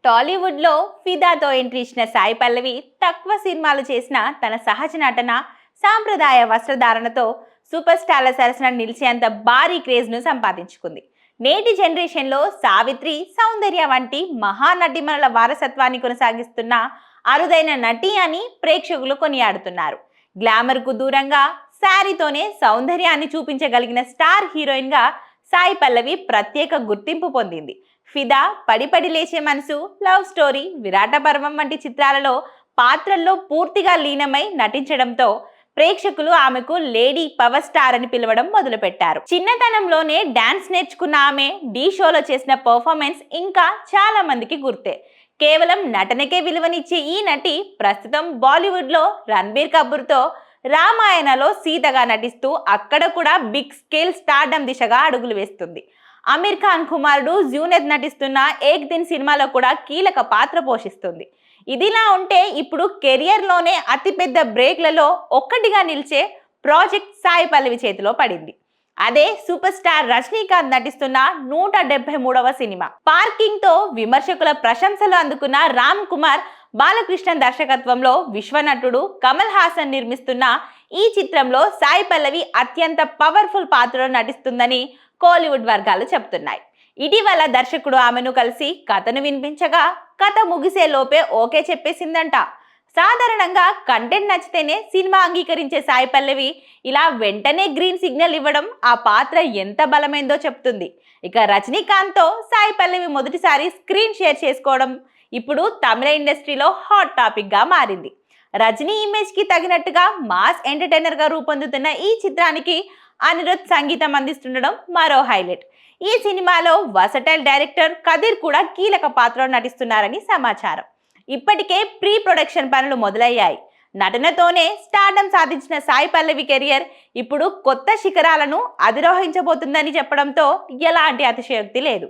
టాలీవుడ్లో ఫిదాతో ఎంట్రీ ఇచ్చిన సాయి పల్లవి తక్కువ సినిమాలు చేసిన తన సహజ నటన, సాంప్రదాయ వస్త్రధారణతో సూపర్ స్టార్ల సరసన నిలిచేంత భారీ క్రేజ్ను సంపాదించుకుంది. నేటి జనరేషన్లో సావిత్రి, సౌందర్య వంటి మహానటిమణుల వారసత్వాన్ని కొనసాగిస్తున్న అరుదైన నటి అని ప్రేక్షకులు కొనియాడుతున్నారు. గ్లామర్కు దూరంగా శారీతోనే సౌందర్యాన్ని చూపించగలిగిన స్టార్ హీరోయిన్గా సాయి పల్లవి ప్రత్యేక గుర్తింపు పొందింది. ఫిదా, పడిపడి లేచే మనసు, లవ్ స్టోరీ, విరాట పర్వం వంటి చిత్రాలలో పాత్రల్లో పూర్తిగా లీనమై నటించడంతో ప్రేక్షకులు ఆమెకు లేడీ పవర్ స్టార్ అని పిలవడం మొదలుపెట్టారు. చిన్నతనంలోనే డాన్స్ నేర్చుకున్న ఆమె ఢీ షోలో చేసిన పర్ఫార్మెన్స్ ఇంకా చాలా మందికి గుర్తే. కేవలం నటనకే విలువనిచ్చే ఈ నటి ప్రస్తుతం బాలీవుడ్లో రణబీర్ కపూర్తో రామాయణలో సీతగా నటిస్తూ అక్కడ కూడా బిగ్ స్కేల్ స్టార్డమ్ దిశగా అడుగులు వేస్తుంది. అమీర్ ఖాన్ కుమారుడు జూనేద్ నటిస్తున్న ఏక్ దిన్ సినిమాలో కూడా కీలక పాత్ర పోషిస్తుంది. ఇదిలా ఉంటే ఇప్పుడు కెరియర్లోనే అతిపెద్ద బ్రేక్లలో ఒక్కటిగా నిలిచే ప్రాజెక్ట్ సాయి పల్లవి చేతిలో పడింది. అదే సూపర్ స్టార్ రజనీకాంత్ నటిస్తున్న 173వ సినిమా. పార్కింగ్ తో విమర్శకుల ప్రశంసలు అందుకున్న రామ్ కుమార్ బాలకృష్ణన్ దర్శకత్వంలో విశ్వనటుడు కమల్ హాసన్ నిర్మిస్తున్న ఈ చిత్రంలో సాయి పల్లవి అత్యంత పవర్ఫుల్ పాత్రలో నటిస్తుందని కోలీవుడ్ వర్గాలు చెబుతున్నాయి. ఇటీవల దర్శకుడు ఆమెను కలిసి కథను వినిపించగా కథ ముగిసే లోపే ఓకే చెప్పేసిందంట. సాధారణంగా కంటెంట్ నచ్చితేనే సినిమా అంగీకరించే సాయి పల్లవి ఇలా వెంటనే గ్రీన్ సిగ్నల్ ఇవ్వడం ఆ పాత్ర ఎంత బలమైందో చెప్తుంది. ఇక రజనీకాంత్తో సాయి పల్లవి మొదటిసారి స్క్రీన్ షేర్ చేసుకోవడం ఇప్పుడు తమిళ ఇండస్ట్రీలో హాట్ టాపిక్ గా మారింది. రజనీ ఇమేజ్ కి తగినట్టుగా మాస్ ఎంటర్టైనర్ గా రూపొందుతున్న ఈ చిత్రానికి అనిరుద్ సంగీతం అందిస్తుండడం మరో హైలైట్. ఈ సినిమాలో వర్సటైల్ డైరెక్టర్ కదిర్ కూడా కీలక పాత్రలో నటిస్తున్నారని సమాచారం. ఇప్పటికే ప్రీ ప్రొడక్షన్ పనులు మొదలయ్యాయి. నటనతోనే స్టార్డమ్ సాధించిన సాయి పల్లవి కెరియర్ ఇప్పుడు కొత్త శిఖరాలను అధిరోహించబోతుందని చెప్పడంతో ఎలాంటి అతిశయోక్తి లేదు.